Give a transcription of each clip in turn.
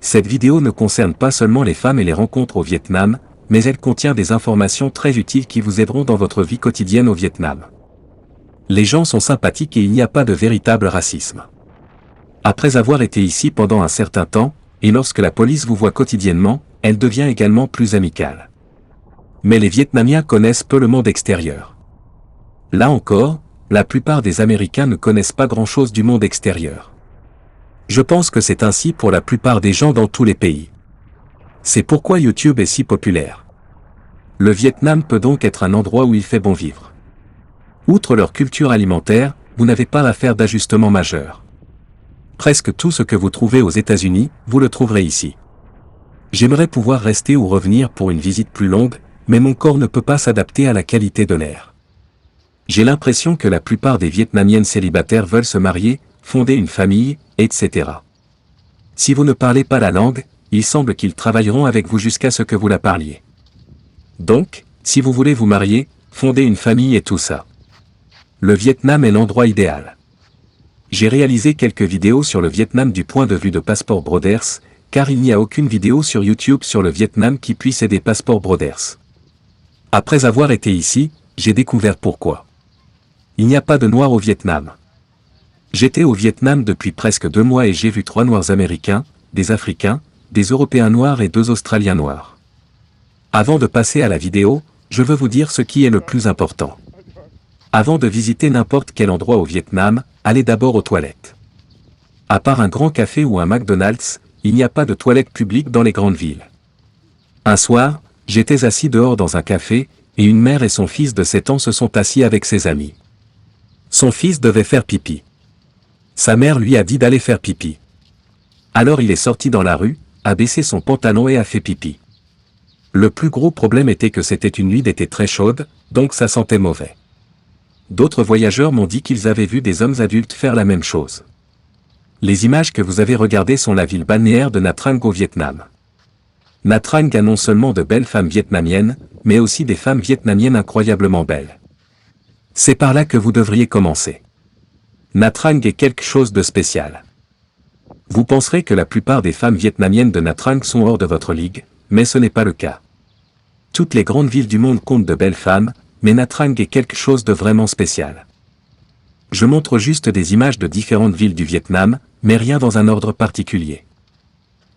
Cette vidéo ne concerne pas seulement les femmes et les rencontres au Vietnam, mais elle contient des informations très utiles qui vous aideront dans votre vie quotidienne au Vietnam. Les gens sont sympathiques et il n'y a pas de véritable racisme. Après avoir été ici pendant un certain temps, et lorsque la police vous voit quotidiennement, elle devient également plus amicale. Mais les Vietnamiens connaissent peu le monde extérieur. Là encore, la plupart des Américains ne connaissent pas grand-chose du monde extérieur. Je pense que c'est ainsi pour la plupart des gens dans tous les pays. C'est pourquoi YouTube est si populaire. Le Vietnam peut donc être un endroit où il fait bon vivre. Outre leur culture alimentaire, vous n'avez pas à faire d'ajustement majeur. Presque tout ce que vous trouvez aux États-Unis, vous le trouverez ici. J'aimerais pouvoir rester ou revenir pour une visite plus longue, mais mon corps ne peut pas s'adapter à la qualité de l'air. J'ai l'impression que la plupart des Vietnamiennes célibataires veulent se marier, fonder une famille, etc. Si vous ne parlez pas la langue, il semble qu'ils travailleront avec vous jusqu'à ce que vous la parliez. Donc, si vous voulez vous marier, fonder une famille et tout ça, le Vietnam est l'endroit idéal. J'ai réalisé quelques vidéos sur le Vietnam du point de vue de Passport Brothers, car il n'y a aucune vidéo sur YouTube sur le Vietnam qui puisse aider Passport Brothers. Après avoir été ici, j'ai découvert pourquoi. Il n'y a pas de Noirs au Vietnam. J'étais au Vietnam depuis presque 2 mois et j'ai vu 3 Noirs américains, des Africains, des Européens noirs et 2 Australiens noirs. Avant de passer à la vidéo, je veux vous dire ce qui est le plus important. Avant de visiter n'importe quel endroit au Vietnam, allez d'abord aux toilettes. À part un grand café ou un McDonald's, il n'y a pas de toilettes publiques dans les grandes villes. Un soir, j'étais assis dehors dans un café, et une mère et son fils de 7 ans se sont assis avec ses amis. Son fils devait faire pipi. Sa mère lui a dit d'aller faire pipi. Alors il est sorti dans la rue, a baissé son pantalon et a fait pipi. Le plus gros problème était que c'était une nuit d'été très chaude, donc ça sentait mauvais. D'autres voyageurs m'ont dit qu'ils avaient vu des hommes adultes faire la même chose. Les images que vous avez regardées sont la ville balnéaire de Nha Trang au Vietnam. Nha Trang a non seulement de belles femmes vietnamiennes, mais aussi des femmes vietnamiennes incroyablement belles. C'est par là que vous devriez commencer. Nha Trang est quelque chose de spécial. Vous penserez que la plupart des femmes vietnamiennes de Nha Trang sont hors de votre ligue, mais ce n'est pas le cas. Toutes les grandes villes du monde comptent de belles femmes, mais Nha Trang est quelque chose de vraiment spécial. Je montre juste des images de différentes villes du Vietnam, mais rien dans un ordre particulier.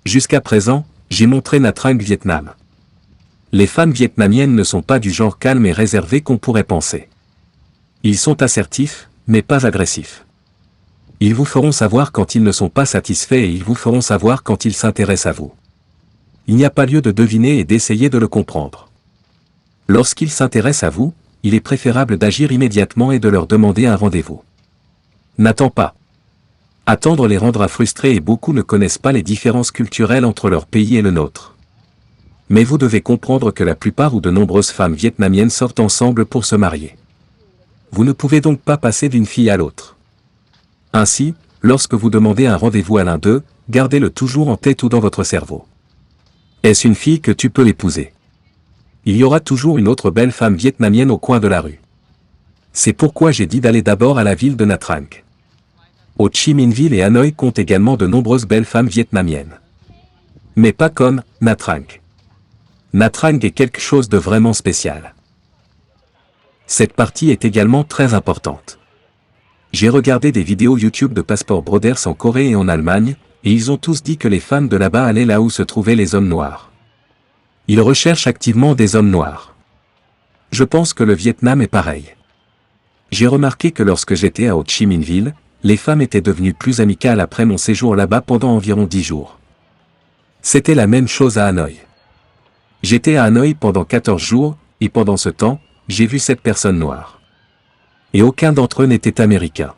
Jusqu'à présent, j'ai montré Nha Trang Vietnam. Les femmes vietnamiennes ne sont pas du genre calme et réservé qu'on pourrait penser. Ils sont assertifs, mais pas agressifs. Ils vous feront savoir quand ils ne sont pas satisfaits et ils vous feront savoir quand ils s'intéressent à vous. Il n'y a pas lieu de deviner et d'essayer de le comprendre. Lorsqu'ils s'intéressent à vous, il est préférable d'agir immédiatement et de leur demander un rendez-vous. N'attends pas. Attendre les rendra frustrés et beaucoup ne connaissent pas les différences culturelles entre leur pays et le nôtre. Mais vous devez comprendre que la plupart ou de nombreuses femmes vietnamiennes sortent ensemble pour se marier. Vous ne pouvez donc pas passer d'une fille à l'autre. Ainsi, lorsque vous demandez un rendez-vous à l'un d'eux, gardez-le toujours en tête ou dans votre cerveau. Est-ce une fille que tu peux l'épouser? Il y aura toujours une autre belle femme vietnamienne au coin de la rue. C'est pourquoi j'ai dit d'aller d'abord à la ville de Nha Trang. Ho Chi Minh Ville et Hanoï comptent également de nombreuses belles femmes vietnamiennes. Mais pas comme Nha Trang. Nha Trang est quelque chose de vraiment spécial. Cette partie est également très importante. J'ai regardé des vidéos YouTube de Passport Brothers en Corée et en Allemagne, et ils ont tous dit que les femmes de là-bas allaient là où se trouvaient les hommes noirs. Ils recherchent activement des hommes noirs. Je pense que le Vietnam est pareil. J'ai remarqué que lorsque j'étais à Ho Chi Minh Ville, les femmes étaient devenues plus amicales après mon séjour là-bas pendant environ 10 jours. C'était la même chose à Hanoï. J'étais à Hanoï pendant 14 jours, et pendant ce temps, j'ai vu 7 personnes noires. Et aucun d'entre eux n'était américain.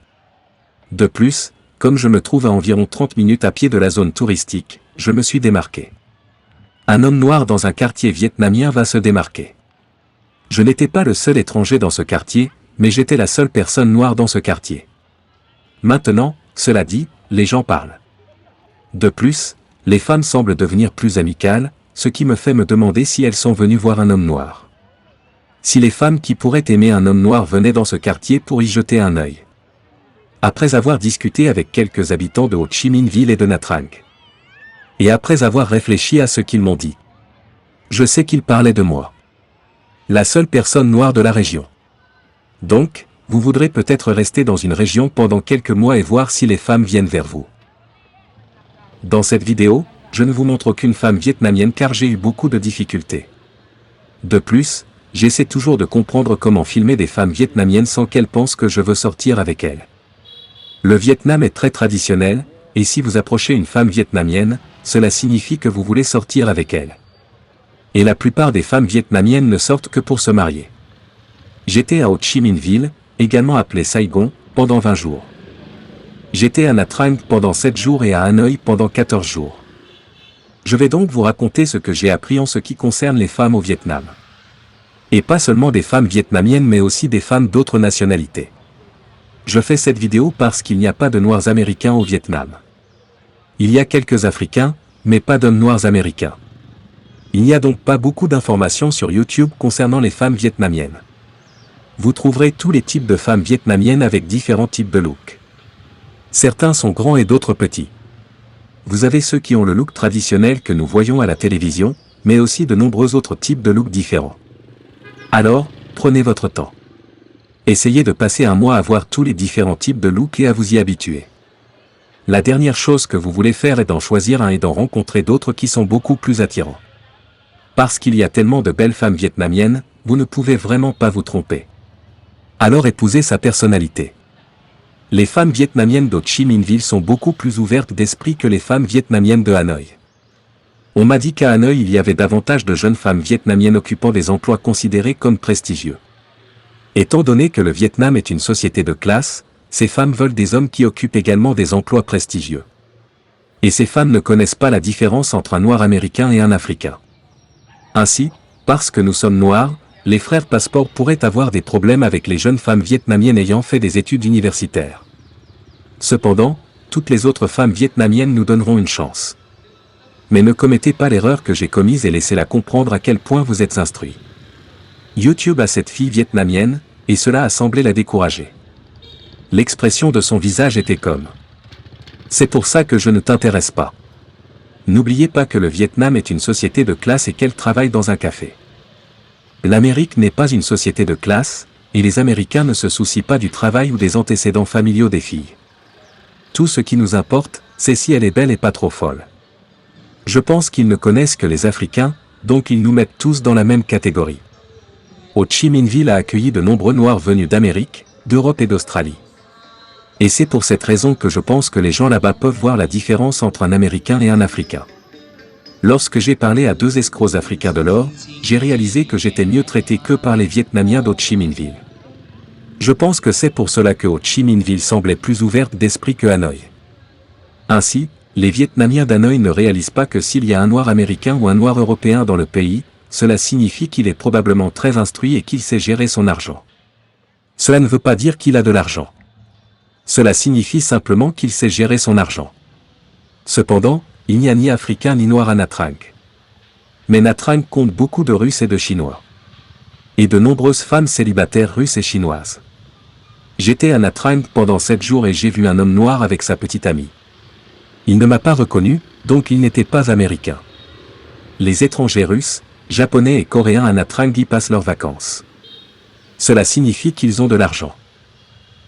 De plus, comme je me trouve à environ 30 minutes à pied de la zone touristique, je me suis démarqué. Un homme noir dans un quartier vietnamien va se démarquer. Je n'étais pas le seul étranger dans ce quartier, mais j'étais la seule personne noire dans ce quartier. Maintenant, cela dit, les gens parlent. De plus, les femmes semblent devenir plus amicales, ce qui me fait me demander si elles sont venues voir un homme noir. Si les femmes qui pourraient aimer un homme noir venaient dans ce quartier pour y jeter un œil. Après avoir discuté avec quelques habitants de Ho Chi Minh Ville et de Nha Trang, Et après avoir réfléchi à ce qu'ils m'ont dit, je sais qu'ils parlaient de moi. La seule personne noire de la région. Donc, vous voudrez peut-être rester dans une région pendant quelques mois et voir si les femmes viennent vers vous. Dans cette vidéo, je ne vous montre aucune femme vietnamienne car j'ai eu beaucoup de difficultés. De plus, j'essaie toujours de comprendre comment filmer des femmes vietnamiennes sans qu'elles pensent que je veux sortir avec elles. Le Vietnam est très traditionnel, et si vous approchez une femme vietnamienne, cela signifie que vous voulez sortir avec elle. Et la plupart des femmes vietnamiennes ne sortent que pour se marier. J'étais à Ho Chi Minh Ville, également appelée Saigon, pendant 20 jours. J'étais à Nha Trang pendant 7 jours et à Hanoï pendant 14 jours. Je vais donc vous raconter ce que j'ai appris en ce qui concerne les femmes au Vietnam. Et pas seulement des femmes vietnamiennes mais aussi des femmes d'autres nationalités. Je fais cette vidéo parce qu'il n'y a pas de Noirs américains au Vietnam. Il y a quelques Africains, mais pas d'hommes noirs américains. Il n'y a donc pas beaucoup d'informations sur YouTube concernant les femmes vietnamiennes. Vous trouverez tous les types de femmes vietnamiennes avec différents types de looks. Certains sont grands et d'autres petits. Vous avez ceux qui ont le look traditionnel que nous voyons à la télévision, mais aussi de nombreux autres types de looks différents. Alors, prenez votre temps. Essayez de passer un mois à voir tous les différents types de looks et à vous y habituer. La dernière chose que vous voulez faire est d'en choisir un et d'en rencontrer d'autres qui sont beaucoup plus attirants. Parce qu'il y a tellement de belles femmes vietnamiennes, vous ne pouvez vraiment pas vous tromper. Alors épousez sa personnalité. Les femmes vietnamiennes d'Ho Chi Minh Ville sont beaucoup plus ouvertes d'esprit que les femmes vietnamiennes de Hanoï. On m'a dit qu'à Hanoï il y avait davantage de jeunes femmes vietnamiennes occupant des emplois considérés comme prestigieux. Étant donné que le Vietnam est une société de classe, ces femmes veulent des hommes qui occupent également des emplois prestigieux. Et ces femmes ne connaissent pas la différence entre un noir américain et un africain. Ainsi, parce que nous sommes noirs, les frères passeports pourraient avoir des problèmes avec les jeunes femmes vietnamiennes ayant fait des études universitaires. Cependant, toutes les autres femmes vietnamiennes nous donneront une chance. Mais ne commettez pas l'erreur que j'ai commise et laissez-la comprendre à quel point vous êtes instruits. YouTube a cette fille vietnamienne, et cela a semblé la décourager. L'expression de son visage était comme « C'est pour ça que je ne t'intéresse pas. » N'oubliez pas que le Vietnam est une société de classe et qu'elle travaille dans un café. L'Amérique n'est pas une société de classe, et les Américains ne se soucient pas du travail ou des antécédents familiaux des filles. Tout ce qui nous importe, c'est si elle est belle et pas trop folle. Je pense qu'ils ne connaissent que les Africains, donc ils nous mettent tous dans la même catégorie. Ho Chi Minh Ville a accueilli de nombreux Noirs venus d'Amérique, d'Europe et d'Australie. Et c'est pour cette raison que je pense que les gens là-bas peuvent voir la différence entre un Américain et un Africain. Lorsque j'ai parlé à 2 escrocs africains de l'or, j'ai réalisé que j'étais mieux traité que par les Vietnamiens d'Ho Chi Minh Ville. Je pense que c'est pour cela que Ho Chi Minh Ville semblait plus ouverte d'esprit que Hanoï. Ainsi, les Vietnamiens d'Hanoï ne réalisent pas que s'il y a un Noir américain ou un Noir européen dans le pays, cela signifie qu'il est probablement très instruit et qu'il sait gérer son argent. Cela ne veut pas dire qu'il a de l'argent. Cela signifie simplement qu'il sait gérer son argent. Cependant, il n'y a ni Africain ni Noir à Nha Trang. Mais Nha Trang compte beaucoup de Russes et de Chinois. Et de nombreuses femmes célibataires russes et chinoises. J'étais à Nha Trang pendant 7 jours et j'ai vu un homme noir avec sa petite amie. Il ne m'a pas reconnu, donc il n'était pas américain. Les étrangers russes, japonais et coréens à Nha Trang y passent leurs vacances. Cela signifie qu'ils ont de l'argent.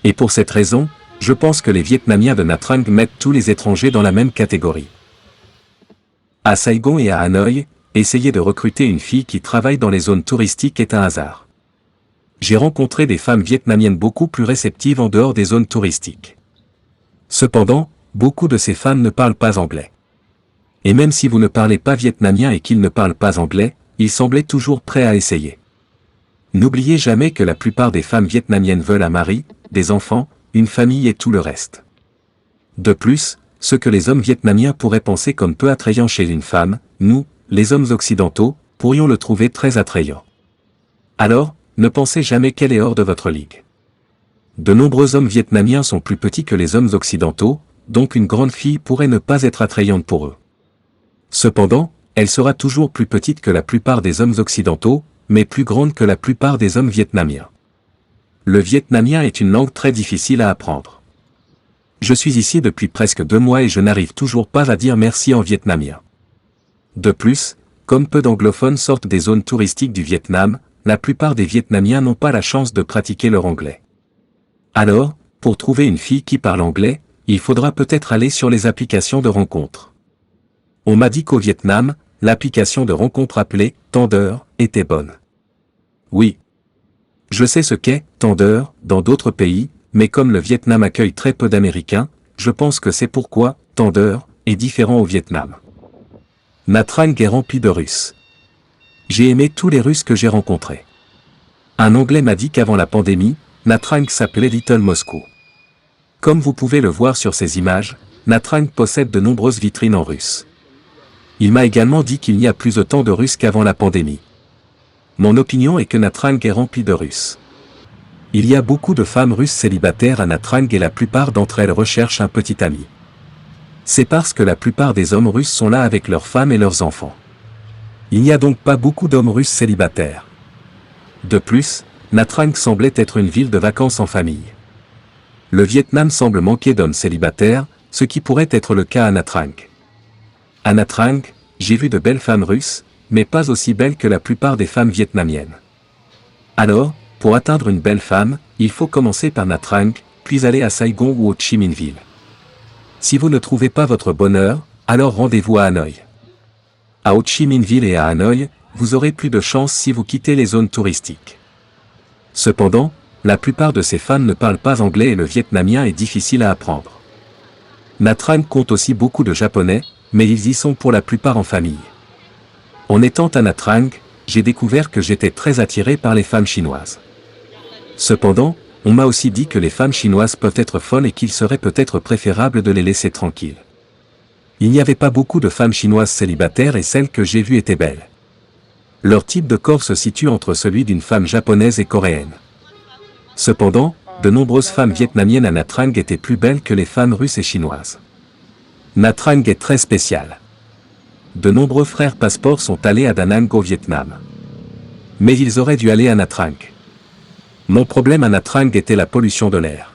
Et pour cette raison, je pense que les Vietnamiens de Nha Trang mettent tous les étrangers dans la même catégorie. À Saigon et à Hanoï, essayer de recruter une fille qui travaille dans les zones touristiques est un hasard. J'ai rencontré des femmes vietnamiennes beaucoup plus réceptives en dehors des zones touristiques. Cependant, beaucoup de ces femmes ne parlent pas anglais. Et même si vous ne parlez pas vietnamien et qu'ils ne parlent pas anglais, ils semblaient toujours prêts à essayer. N'oubliez jamais que la plupart des femmes vietnamiennes veulent un mari, des enfants, une famille et tout le reste. De plus, ce que les hommes vietnamiens pourraient penser comme peu attrayant chez une femme, nous, les hommes occidentaux, pourrions le trouver très attrayant. Alors, ne pensez jamais qu'elle est hors de votre ligue. De nombreux hommes vietnamiens sont plus petits que les hommes occidentaux, donc une grande fille pourrait ne pas être attrayante pour eux. Cependant, elle sera toujours plus petite que la plupart des hommes occidentaux, mais plus grande que la plupart des hommes vietnamiens. Le vietnamien est une langue très difficile à apprendre. Je suis ici depuis presque 2 mois et je n'arrive toujours pas à dire merci en vietnamien. De plus, comme peu d'anglophones sortent des zones touristiques du Vietnam, la plupart des Vietnamiens n'ont pas la chance de pratiquer leur anglais. Alors, pour trouver une fille qui parle anglais, il faudra peut-être aller sur les applications de rencontres. On m'a dit qu'au Vietnam, l'application de rencontre appelée Tinder était bonne. Oui. Je sais ce qu'est Tinder dans d'autres pays, mais comme le Vietnam accueille très peu d'Américains, je pense que c'est pourquoi Tinder est différent au Vietnam. Nha Trang est rempli de Russes. J'ai aimé tous les Russes que j'ai rencontrés. Un Anglais m'a dit qu'avant la pandémie, Nha Trang s'appelait Little Moscow. Comme vous pouvez le voir sur ces images, Nha Trang possède de nombreuses vitrines en russe. Il m'a également dit qu'il n'y a plus autant de Russes qu'avant la pandémie. Mon opinion est que Nha Trang est rempli de Russes. Il y a beaucoup de femmes russes célibataires à Nha Trang et la plupart d'entre elles recherchent un petit ami. C'est parce que la plupart des hommes russes sont là avec leurs femmes et leurs enfants. Il n'y a donc pas beaucoup d'hommes russes célibataires. De plus, Nha Trang semblait être une ville de vacances en famille. Le Vietnam semble manquer d'hommes célibataires, ce qui pourrait être le cas à Nha Trang. À Nha Trang, j'ai vu de belles femmes russes, mais pas aussi belles que la plupart des femmes vietnamiennes. Alors, pour atteindre une belle femme, il faut commencer par Nha Trang, puis aller à Saigon ou Ho Chi Minh Ville. Si vous ne trouvez pas votre bonheur, alors rendez-vous à Hanoï. À Ho Chi Minh Ville et à Hanoï, vous aurez plus de chance si vous quittez les zones touristiques. Cependant, la plupart de ces femmes ne parlent pas anglais et le vietnamien est difficile à apprendre. Nha Trang compte aussi beaucoup de Japonais, mais ils y sont pour la plupart en famille. En étant à Nha Trang, j'ai découvert que j'étais très attiré par les femmes chinoises. Cependant, on m'a aussi dit que les femmes chinoises peuvent être folles et qu'il serait peut-être préférable de les laisser tranquilles. Il n'y avait pas beaucoup de femmes chinoises célibataires et celles que j'ai vues étaient belles. Leur type de corps se situe entre celui d'une femme japonaise et coréenne. Cependant, de nombreuses femmes vietnamiennes à Nha Trang étaient plus belles que les femmes russes et chinoises. Nha Trang est très spécial. De nombreux frères passeports sont allés à Da Nang au Vietnam. Mais ils auraient dû aller à Nha Trang. Mon problème à Nha Trang était la pollution de l'air.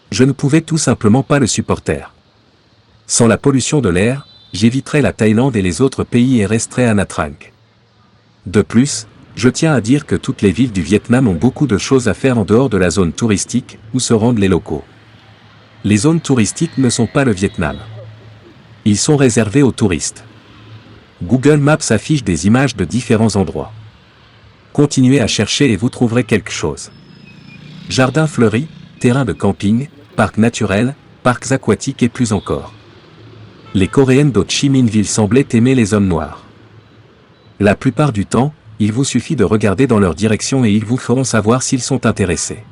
Je ne pouvais tout simplement pas le supporter. Sans la pollution de l'air, j'éviterais la Thaïlande et les autres pays et resterais à Nha Trang. De plus, je tiens à dire que toutes les villes du Vietnam ont beaucoup de choses à faire en dehors de la zone touristique, où se rendent les locaux. Les zones touristiques ne sont pas le Vietnam. Ils sont réservés aux touristes. Google Maps affiche des images de différents endroits. Continuez à chercher et vous trouverez quelque chose. Jardins fleuris, terrains de camping, parcs naturels, parcs aquatiques et plus encore. Les Coréennes d'Ho Chi Minh Ville semblaient aimer les hommes noirs. La plupart du temps, il vous suffit de regarder dans leur direction et ils vous feront savoir s'ils sont intéressés.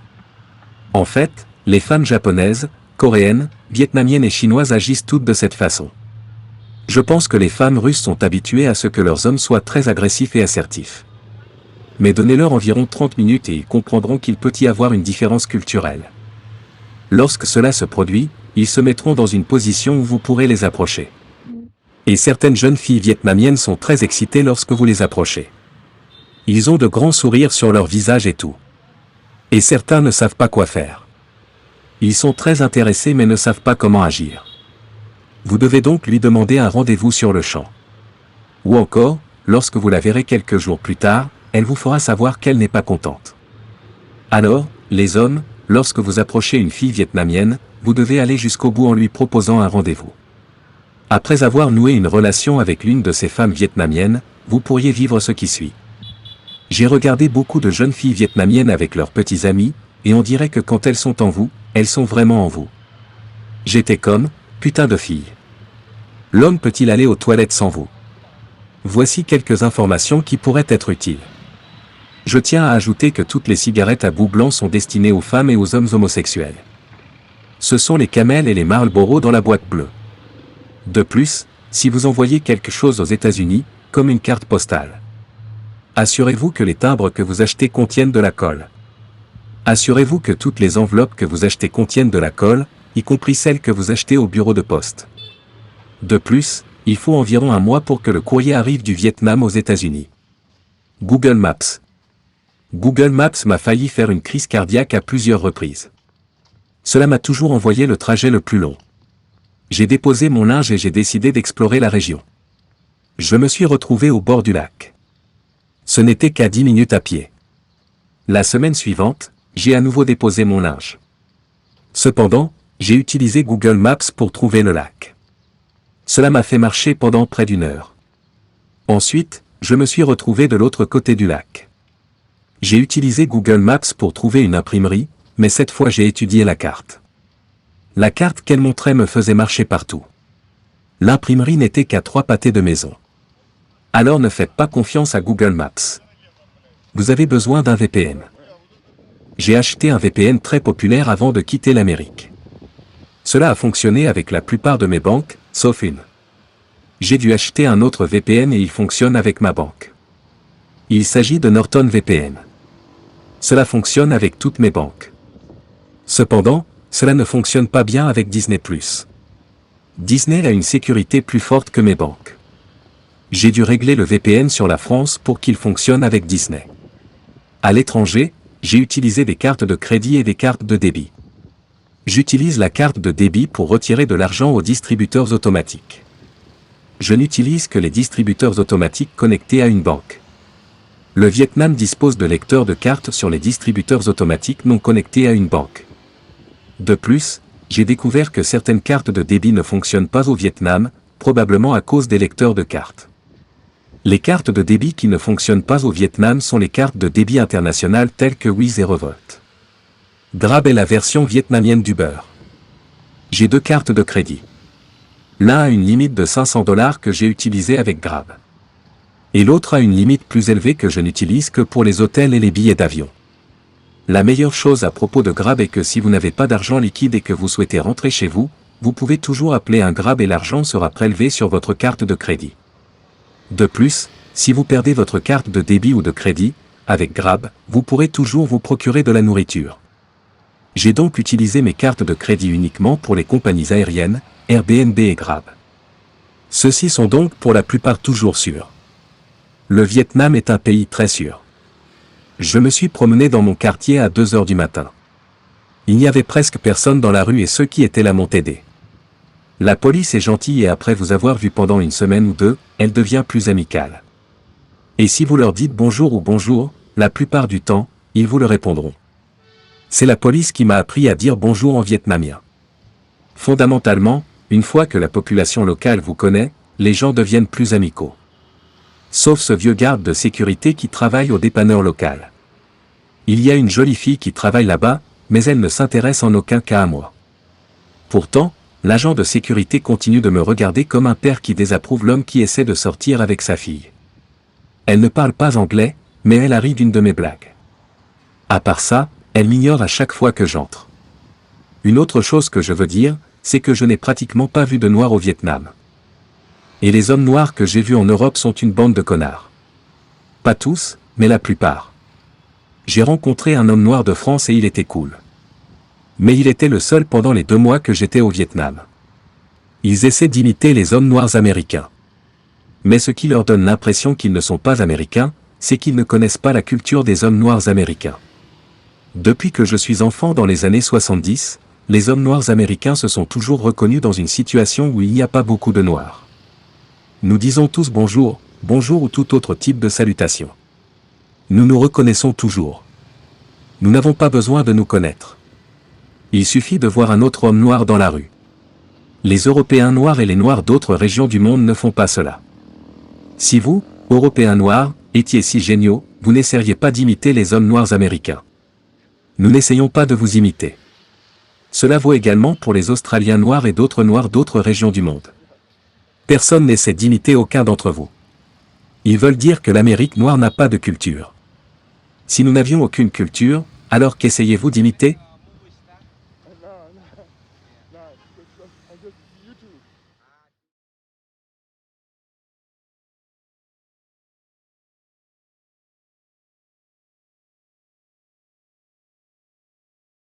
En fait, les femmes japonaises, coréennes, vietnamiennes et chinoises agissent toutes de cette façon. Je pense que les femmes russes sont habituées à ce que leurs hommes soient très agressifs et assertifs. Mais donnez-leur environ 30 minutes et ils comprendront qu'il peut y avoir une différence culturelle. Lorsque cela se produit, ils se mettront dans une position où vous pourrez les approcher. Et certaines jeunes filles vietnamiennes sont très excitées lorsque vous les approchez. Ils ont de grands sourires sur leur visage et tout. Et certains ne savent pas quoi faire. Ils sont très intéressés mais ne savent pas comment agir. Vous devez donc lui demander un rendez-vous sur le champ. Ou encore, lorsque vous la verrez quelques jours plus tard, elle vous fera savoir qu'elle n'est pas contente. Alors, les hommes, lorsque vous approchez une fille vietnamienne, vous devez aller jusqu'au bout en lui proposant un rendez-vous. Après avoir noué une relation avec l'une de ces femmes vietnamiennes, vous pourriez vivre ce qui suit. J'ai regardé beaucoup de jeunes filles vietnamiennes avec leurs petits amis, et on dirait que quand elles sont en vous, elles sont vraiment en vous. J'étais comme, putain de fille. L'homme peut-il aller aux toilettes sans vous? Voici quelques informations qui pourraient être utiles. Je tiens à ajouter que toutes les cigarettes à bout blanc sont destinées aux femmes et aux hommes homosexuels. Ce sont les Camel et les Marlboro dans la boîte bleue. De plus, si vous envoyez quelque chose aux États-Unis, comme une carte postale, assurez-vous que les timbres que vous achetez contiennent de la colle. Assurez-vous que toutes les enveloppes que vous achetez contiennent de la colle, y compris celles que vous achetez au bureau de poste. De plus, il faut environ un mois pour que le courrier arrive du Vietnam aux États-Unis. Google Maps. Google Maps m'a failli faire une crise cardiaque à plusieurs reprises. Cela m'a toujours envoyé le trajet le plus long. J'ai déposé mon linge et j'ai décidé d'explorer la région. Je me suis retrouvé au bord du lac. Ce n'était qu'à 10 minutes à pied. La semaine suivante, j'ai à nouveau déposé mon linge. Cependant, j'ai utilisé Google Maps pour trouver le lac. Cela m'a fait marcher pendant près d'1 heure. Ensuite, je me suis retrouvé de l'autre côté du lac. J'ai utilisé Google Maps pour trouver une imprimerie, mais cette fois j'ai étudié la carte. La carte qu'elle montrait me faisait marcher partout. L'imprimerie n'était qu'à 3 pâtés de maison. Alors ne faites pas confiance à Google Maps. Vous avez besoin d'un VPN. J'ai acheté un VPN très populaire avant de quitter l'Amérique. Cela a fonctionné avec la plupart de mes banques, sauf une. J'ai dû acheter un autre VPN et il fonctionne avec ma banque. Il s'agit de Norton VPN. Cela fonctionne avec toutes mes banques. Cependant, cela ne fonctionne pas bien avec Disney+. Disney a une sécurité plus forte que mes banques. J'ai dû régler le VPN sur la France pour qu'il fonctionne avec Disney. À l'étranger, j'ai utilisé des cartes de crédit et des cartes de débit. J'utilise la carte de débit pour retirer de l'argent aux distributeurs automatiques. Je n'utilise que les distributeurs automatiques connectés à une banque. Le Vietnam dispose de lecteurs de cartes sur les distributeurs automatiques non connectés à une banque. De plus, j'ai découvert que certaines cartes de débit ne fonctionnent pas au Vietnam, probablement à cause des lecteurs de cartes. Les cartes de débit qui ne fonctionnent pas au Vietnam sont les cartes de débit internationales telles que Wise et Revolt. Grab est la version vietnamienne d'Uber. J'ai 2 cartes de crédit. L'un a une limite de $500 que j'ai utilisée avec Grab. Et l'autre a une limite plus élevée que je n'utilise que pour les hôtels et les billets d'avion. La meilleure chose à propos de Grab est que si vous n'avez pas d'argent liquide et que vous souhaitez rentrer chez vous, vous pouvez toujours appeler un Grab et l'argent sera prélevé sur votre carte de crédit. De plus, si vous perdez votre carte de débit ou de crédit, avec Grab, vous pourrez toujours vous procurer de la nourriture. J'ai donc utilisé mes cartes de crédit uniquement pour les compagnies aériennes, Airbnb et Grab. Ceux-ci sont donc pour la plupart toujours sûrs. Le Vietnam est un pays très sûr. Je me suis promené dans mon quartier à 2 heures du matin. Il n'y avait presque personne dans la rue et ceux qui étaient là m'ont aidé. La police est gentille et après vous avoir vu pendant 1 semaine ou 2, elle devient plus amicale. Et si vous leur dites bonjour ou bonjour, la plupart du temps, ils vous le répondront. C'est la police qui m'a appris à dire bonjour en vietnamien. Fondamentalement, une fois que la population locale vous connaît, les gens deviennent plus amicaux. Sauf ce vieux garde de sécurité qui travaille au dépanneur local. Il y a une jolie fille qui travaille là-bas, mais elle ne s'intéresse en aucun cas à moi. Pourtant, l'agent de sécurité continue de me regarder comme un père qui désapprouve l'homme qui essaie de sortir avec sa fille. Elle ne parle pas anglais, mais elle rit d'une de mes blagues. À part ça, elle m'ignore à chaque fois que j'entre. Une autre chose que je veux dire, c'est que je n'ai pratiquement pas vu de noirs au Vietnam. Et les hommes noirs que j'ai vus en Europe sont une bande de connards. Pas tous, mais la plupart. J'ai rencontré un homme noir de France et il était cool. Mais il était le seul pendant les 2 mois que j'étais au Vietnam. Ils essaient d'imiter les hommes noirs américains. Mais ce qui leur donne l'impression qu'ils ne sont pas américains, c'est qu'ils ne connaissent pas la culture des hommes noirs américains. Depuis que je suis enfant dans les années 70, les hommes noirs américains se sont toujours reconnus dans une situation où il n'y a pas beaucoup de noirs. Nous disons tous bonjour, bonjour ou tout autre type de salutation. Nous nous reconnaissons toujours. Nous n'avons pas besoin de nous connaître. Il suffit de voir un autre homme noir dans la rue. Les Européens noirs et les Noirs d'autres régions du monde ne font pas cela. Si vous, Européens noirs, étiez si géniaux, vous n'essayeriez pas d'imiter les hommes noirs américains. Nous n'essayons pas de vous imiter. Cela vaut également pour les Australiens noirs et d'autres noirs d'autres régions du monde. Personne n'essaie d'imiter aucun d'entre vous. Ils veulent dire que l'Amérique noire n'a pas de culture. Si nous n'avions aucune culture, alors qu'essayez-vous d'imiter ?